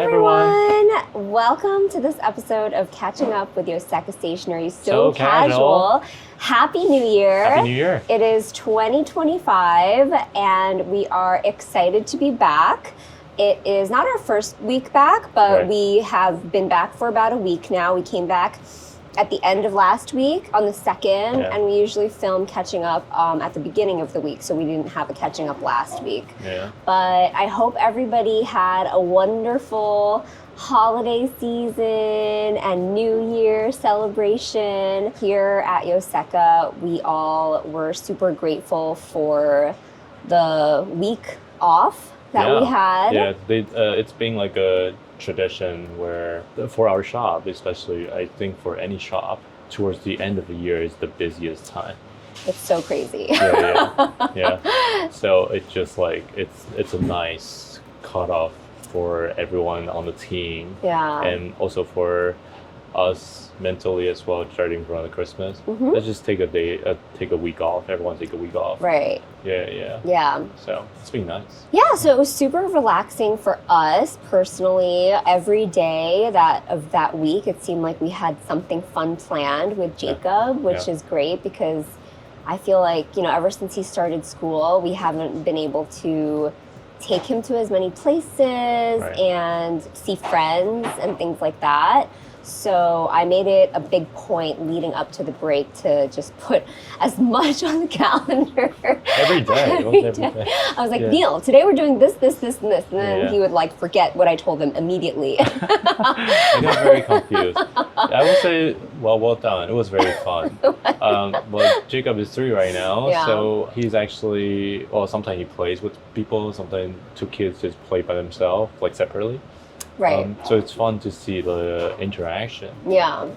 everyone! Welcome to this episode of Catching Up with Yoseka Stationery. So casual. Happy New Year. Happy New Year. It is 2025 and we are excited to be back. It is not our first week back, but we have been back for about a week now. We came back at the end of last week on the 2nd, and we usually film Catching Up at the beginning of the week, so we didn't have a Catching Up last week. But I hope everybody had a wonderful holiday season and New Year celebration. Here at Yoseka, we all were super grateful for the week off that we had. Yeah, it's been like a tradition where for our shop, especially I think for any shop, towards the end of the year is the busiest time. It's so crazy. Yeah. So it's just like it's a nice cutoff for everyone on the team. Yeah. And also for us mentally as well, starting from the Christmas. Let's just take a week off. Everyone take a week off. Right. Yeah. So it's been nice. Yeah, so it was super relaxing for us personally. Every day of that week, it seemed like we had something fun planned with Jacob, which is great because I feel like, ever since he started school, we haven't been able to take him to as many places and see friends and things like that. So I made it a big point leading up to the break to just put as much on the calendar. Every day. I was like, Neil, today we're doing this, and this. And then he would forget what I told him immediately. I got very confused. I would say, well done. It was very fun. But Jacob is 3 right now. So he's actually, sometimes he plays with people. Sometimes 2 kids just play by themselves, separately. Right. So it's fun to see the interaction. Yeah.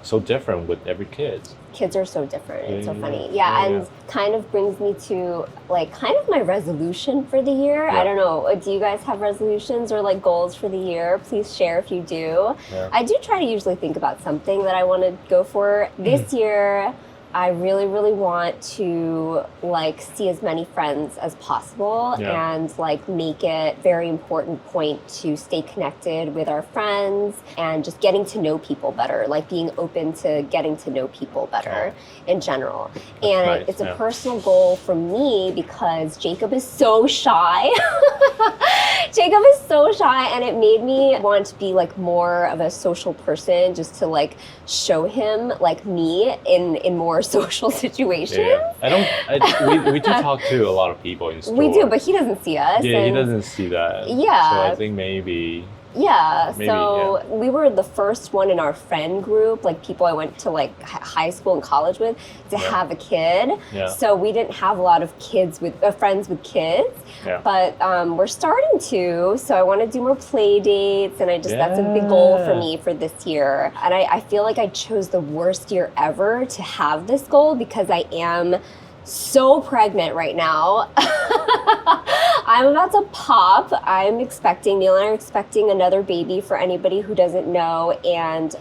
So different with every kid. Kids are so different. It's so funny. And kind of brings me to kind of my resolution for the year. I don't know. Do you guys have resolutions or goals for the year? Please share if you do. I do try to usually think about something that I want to go for. This year, I really, really want to see as many friends as possible and make it very important point to stay connected with our friends and just getting to know people better, being open to getting to know people better in general. And it's a personal goal for me because Jacob is so shy. Jacob is so shy, and it made me want to be more of a social person, just to show him me in more social situations. We do talk to a lot of people in store. We do, but he doesn't see us. Yeah, he doesn't see that. Yeah. So I think maybe. We were the first one in our friend group, people I went to high school and college with, to have a kid. So we didn't have a lot of kids with friends with kids, but we're starting to. So I want to do more play dates, and that's a big goal for me for this year. And I feel like I chose the worst year ever to have this goal because I am so pregnant right now. I'm about to pop. Neil and I are expecting another baby, for anybody who doesn't know. And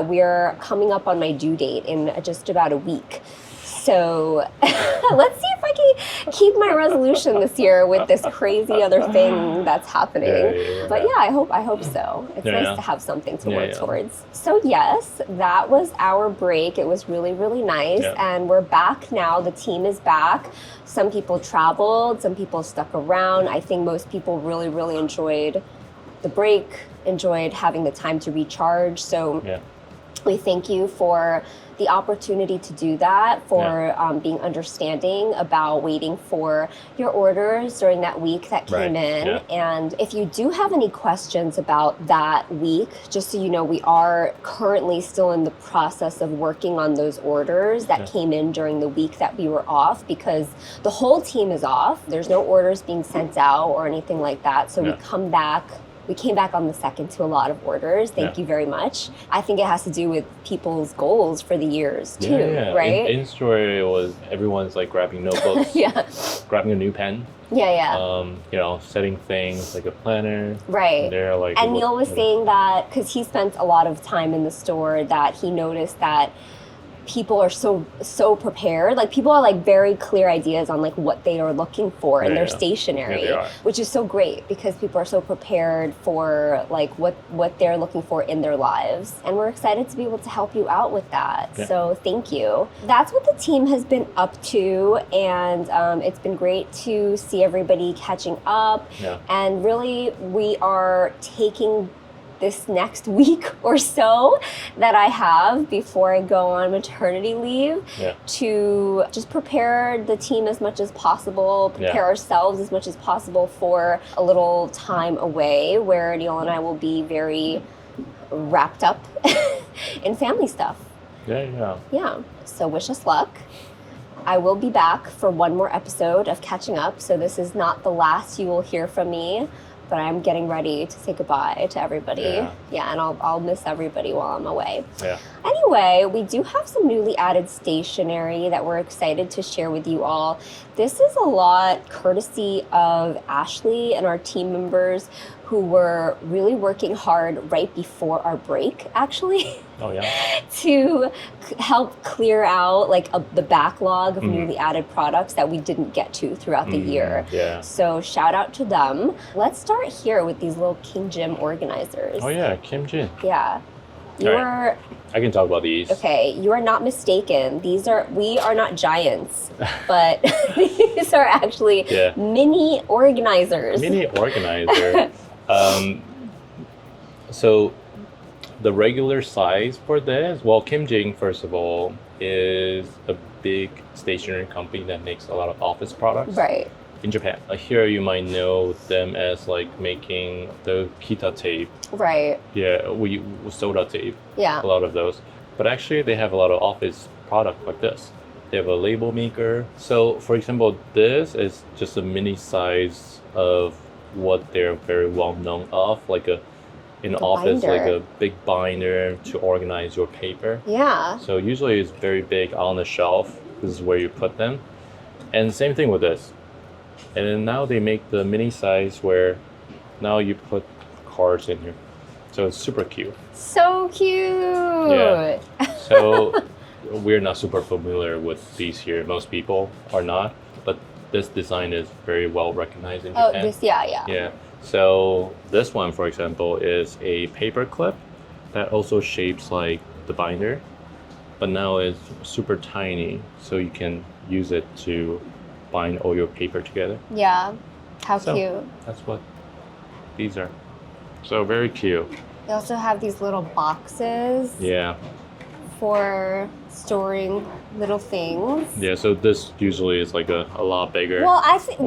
we're coming up on my due date in just about a week. So let's see if I can keep my resolution this year with this crazy other thing that's happening. But I hope so. It's nice to have something to work towards. So yes, that was our break. It was really, really nice. And we're back now. The team is back. Some people traveled, some people stuck around. I think most people really, really enjoyed the break, enjoyed having the time to recharge. So we thank you for the opportunity to do that, for being understanding about waiting for your orders during that week that came in. And if you do have any questions about that week, just so you know, we are currently still in the process of working on those orders that came in during the week that we were off, because the whole team is off. There's no orders being sent out or anything like that. So we came back on the 2nd to a lot of orders. Thank you very much. I think it has to do with people's goals for the years too, right? In store, it was everyone's grabbing notebooks, grabbing a new pen. Setting things like a planner. Right. And they're and Neil was saying that because he spent a lot of time in the store, that he noticed that people are so prepared. Like people are like very clear ideas on like what they are looking for in their stationery, which is so great because people are so prepared for like what they're looking for in their lives. And we're excited to be able to help you out with that. Yeah. So thank you. That's what the team has been up to, and it's been great to see everybody catching up. Yeah. And really, we are taking this next week or so that I have before I go on maternity leave to just prepare the team as much as possible, prepare ourselves as much as possible for a little time away where Neil and I will be very wrapped up in family stuff. Yeah. So wish us luck. I will be back for one more episode of Catching Up, so this is not the last you will hear from me. But I'm getting ready to say goodbye to everybody. Yeah, and I'll miss everybody while I'm away. Yeah. Anyway, we do have some newly added stationery that we're excited to share with you all. This is a lot courtesy of Ashley and our team members who were really working hard right before our break, actually. To help clear out like the backlog of newly added products that we didn't get to throughout the year. So shout out to them. Let's start here with these little King Jim organizers. Oh yeah, Kim Jim. Yeah. I can talk about these. Okay, you are not mistaken. We are not giants, but these are actually mini organizers. Mini organizer. So the regular size for this, well, Kim Jing, first of all, is a big stationery company that makes a lot of office products. Right. In Japan. Here you might know them as like making the Kita tape. Right. Yeah, soda tape. Yeah. A lot of those. But actually they have a lot of office product like this. They have a label maker. So for example, this is just a mini size of what they're very well known of, like in office, like a big binder to organize your paper. Yeah. So usually it's very big on the shelf. This is where you put them. And same thing with this. And then now they make the mini size where now you put cards in here. So it's super cute. So cute. Yeah. So we're not super familiar with these here. Most people are not. But this design is very well recognized in Japan. Yeah. So this one, for example, is a paper clip that also shapes like the binder, but now it's super tiny, so you can use it to bind all your paper together. Yeah, how cute. That's what these are. So very cute. They also have these little boxes. Yeah. For storing little things. Yeah, so this usually is like a lot bigger. Well, I think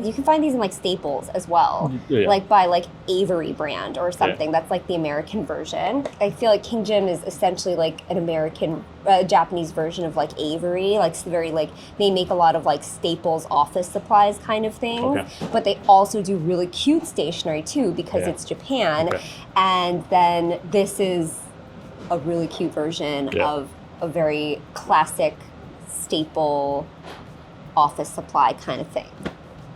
you can find these in like Staples as well, like by like Avery brand or something. That's like the American version. I feel like King Jim is essentially like an American, Japanese version of like Avery. Like it's very like they make a lot of like Staples office supplies kind of things, but they also do really cute stationery too because it's Japan. And then this is a really cute version of a very classic staple office supply kind of thing.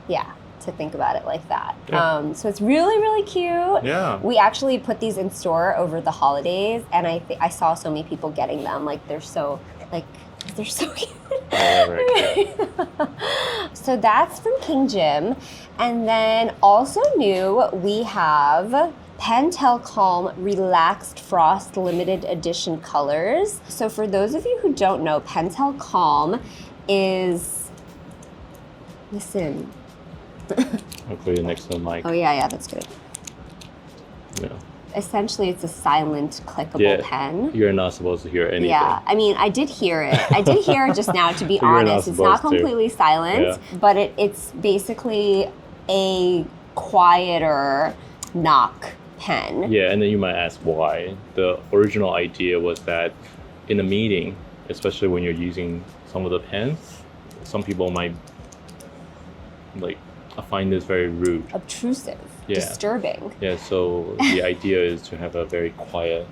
Yeah, to think about it like that. Yeah. So it's really, really cute. Yeah. We actually put these in store over the holidays, and I saw so many people getting them. Like they're so cute. So that's from King Jim. And then also new, we have Pentel Calme Relaxed Frost Limited Edition Colors. So for those of you who don't know, Pentel Calme is, listen. I'll put you next to the mic. Oh yeah, that's good. Yeah. Essentially, it's a silent clickable pen. You're not supposed to hear anything. Yeah, I mean, I did hear it. I did hear it just now, to be honest. It's not completely silent, but it's basically a quieter knock pen. Yeah, and then you might ask why. The original idea was that in a meeting, especially when you're using some of the pens, some people might find this very rude. Obtrusive. Disturbing. Yeah, so the idea is to have a very quiet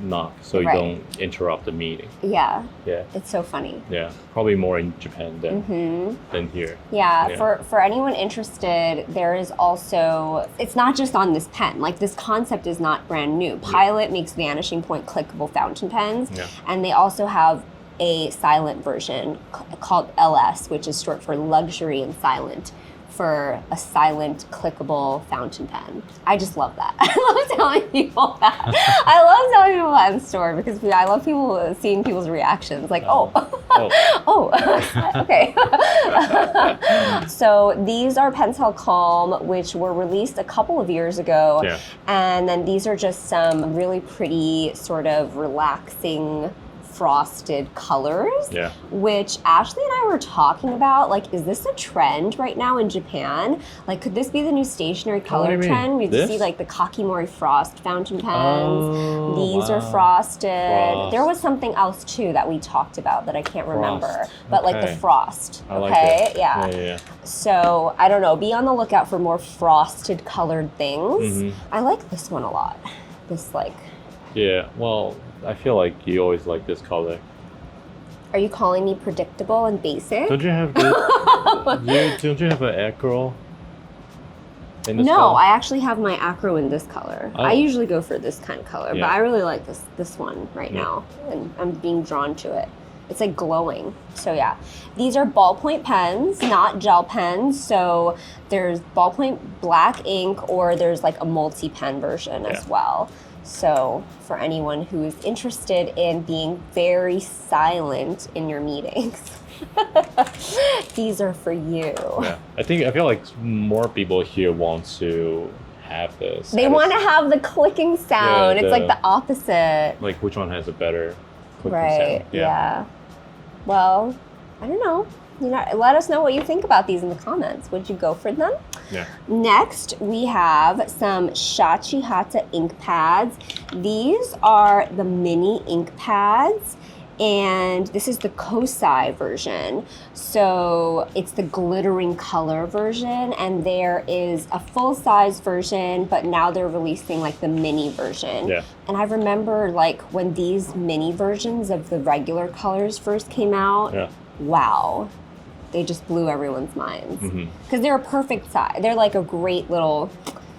knock so you don't interrupt the meeting. Yeah. Yeah. It's so funny. Yeah. Probably more in Japan than here. Yeah. For anyone interested, there is also, it's not just on this pen. Like this concept is not brand new. Pilot makes vanishing point clickable fountain pens. Yeah. And they also have a silent version called LS, which is short for luxury and silent, for a silent clickable fountain pen. I just love that. I love telling people that. I love telling people that in the store because I love seeing people's reactions. Like, okay. So these are Pentel Calme, which were released a couple of years ago. Yeah. And then these are just some really pretty sort of relaxing frosted colors, which Ashley and I were talking about. Like, is this a trend right now in Japan? Like, could this be the new stationery color trend? We see like the Kakimori frost fountain pens. These are frosted. There was something else too that we talked about that I can't remember, but like the frost. I like it. Yeah. So I don't know. Be on the lookout for more frosted colored things. I like this one a lot. This like. Yeah. Well, I feel like you always like this color. Are you calling me predictable and basic? Don't you have this? Don't you have an acro in this No, color? I actually have my acro in this color. I usually go for this kind of color, but I really like this one right now, and I'm being drawn to it. It's like glowing. So yeah, these are ballpoint pens, not gel pens. So there's ballpoint black ink, or there's like a multi-pen version as well. So for anyone who is interested in being very silent in your meetings, these are for you. Yeah. I feel like more people here want to have this. They want to have the clicking sound. It's like the opposite. Like which one has a better clicking sound? Yeah. Well, I don't know. Let us know what you think about these in the comments. Would you go for them? Yeah. Next, we have some Shachihata ink pads. These are the mini ink pads, and this is the Kosai version. So it's the glittering color version, and there is a full-size version, but now they're releasing like the mini version. Yeah. And I remember like when these mini versions of the regular colors first came out, wow. They just blew everyone's minds. Because they're a perfect size. They're like a great little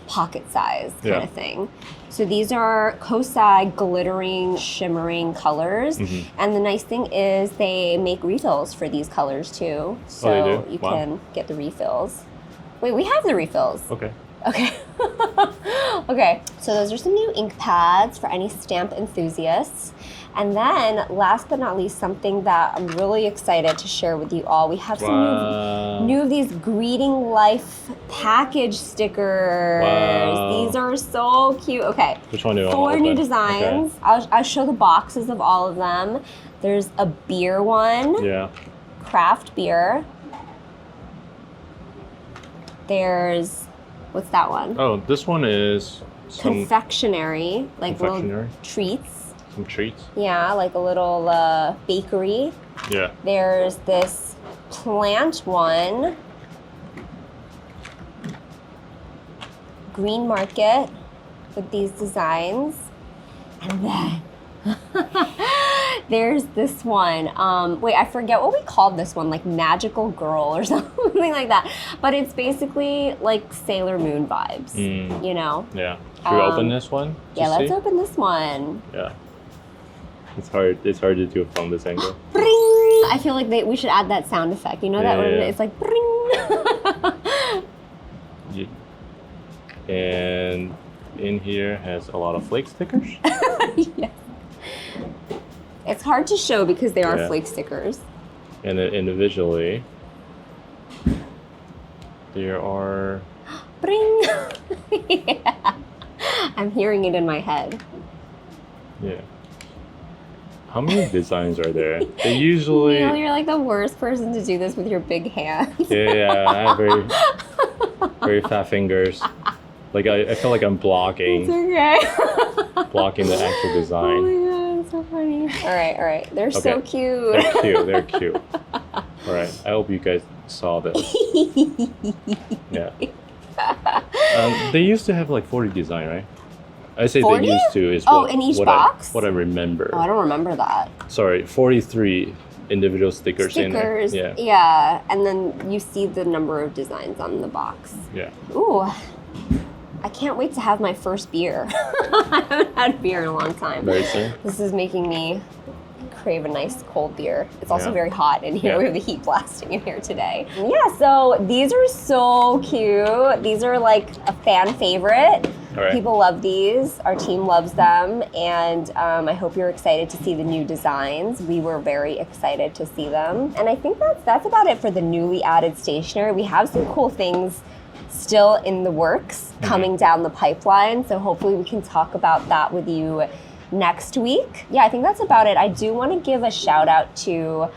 pocket size kind of thing. So these are Kosai glittering, shimmering colors. And the nice thing is they make refills for these colors too. So you can get the refills. Wait, we have the refills. Okay. Okay, so those are some new ink pads for any stamp enthusiasts. And then, last but not least, something that I'm really excited to share with you all. We have some new of these Greeting Life package stickers. These are so cute. Okay. Which one do you want? 4 new designs. Okay. I'll show the boxes of all of them. There's a beer one. Yeah. Craft beer. There's, what's that one? Oh, this one is confectionery, like little treats. Some treats? Yeah, like a little bakery. Yeah. There's this plant one. Green market with these designs. And then there's this one. Wait, I forget what we called this one, like Magical Girl or something like that. But it's basically like Sailor Moon vibes, you know? Yeah. Should we open this one? Yeah, let's open this one. Yeah. It's hard to do from this angle. Bring! I feel like we should add that sound effect. You know that one? It's like bring. And in here has a lot of flake stickers. Yes. It's hard to show because they are flake stickers. And then individually, there are. Bring! Yeah. I'm hearing it in my head. Yeah. How many designs are there? They usually... Neil, you're like the worst person to do this with your big hands. Yeah, I have very fat fingers. Like, I feel like I'm blocking. It's okay. Blocking the actual design. Oh my god, it's so funny. All right. They're so cute. They're cute. All right, I hope you guys saw this. Yeah. They used to have like 40 design, right? I say 40? they used to is in each box? What I remember. Oh, I don't remember that. Sorry, 43 individual stickers in there. Yeah. And then you see the number of designs on the box. Yeah. Ooh. I can't wait to have my first beer. I haven't had beer in a long time. Very soon. This is making me crave a nice cold beer. It's also very hot in here. We have the heat blasting in here today. Yeah, so these are so cute. These are like a fan favorite. Right. People love these. Our team loves them. And I hope you're excited to see the new designs. We were very excited to see them. And I think that's about it for the newly added stationery. We have some cool things still in the works coming down the pipeline. So hopefully we can talk about that with you next week. Yeah, I think that's about it. I do want to give a shout out to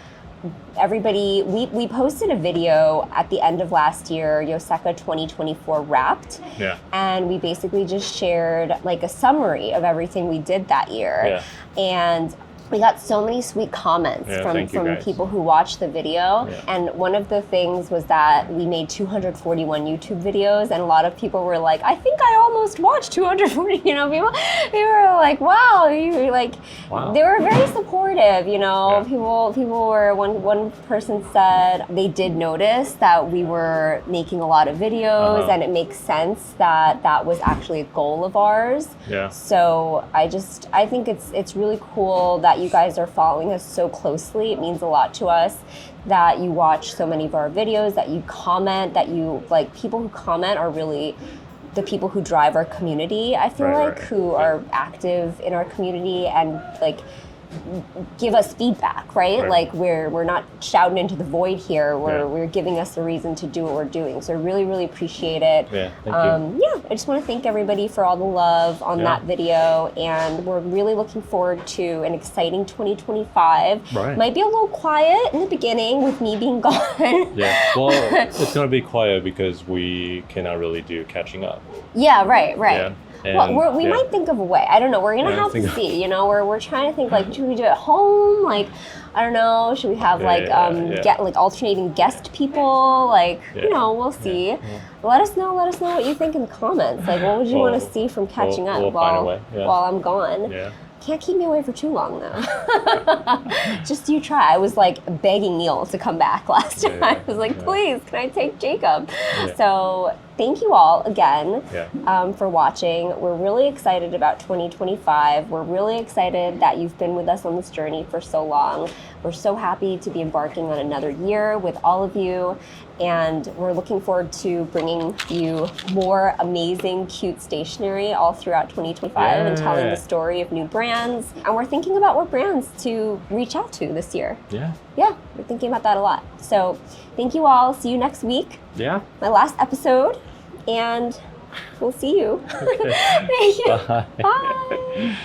everybody. We posted a video at the end of last year, Yoseka 2024 Wrapped. Yeah. And we basically just shared like a summary of everything we did that year. Yeah. And we got so many sweet comments from people who watched the video. Yeah. And one of the things was that we made 241 YouTube videos, and a lot of people were like, I think I almost watched 240, people were like, wow, they were very supportive, people were, one person said they did notice that we were making a lot of videos, and it makes sense that was actually a goal of ours. Yeah. So I think it's really cool that you guys are following us so closely. It means a lot to us that you watch so many of our videos, that you comment, that you people who comment are really the people who drive our community, I feel who are active in our community and give us feedback, right? Like we're not shouting into the void here. We're giving us a reason to do what we're doing. So I really, really appreciate it. Yeah, thank you. Yeah, I just want to thank everybody for all the love on that video, and we're really looking forward to an exciting 2025. Right. Might be a little quiet in the beginning with me being gone. Yeah, well, it's gonna be quiet because we cannot really do catching up. Yeah, right. Yeah. Well, we might think of a way. I don't know. We're gonna have to see. We're trying to think should we do it at home? I don't know. Should we have get alternating guest people? We'll see. Yeah. Let us know what you think in the comments. What would you want to see from catching up while I'm gone? Yeah. Can't keep me away for too long though. Just you try. I was begging Neil to come back last time. I was please, can I take Jacob? Yeah. So thank you all again for watching. We're really excited about 2025. We're really excited that you've been with us on this journey for so long. We're so happy to be embarking on another year with all of you. And we're looking forward to bringing you more amazing, cute stationery all throughout 2025 and telling the story of new brands. And we're thinking about what brands to reach out to this year. Yeah. Yeah, we're thinking about that a lot. So thank you all. See you next week. Yeah. My last episode. And we'll see you. Okay. Thank you. Bye. Bye.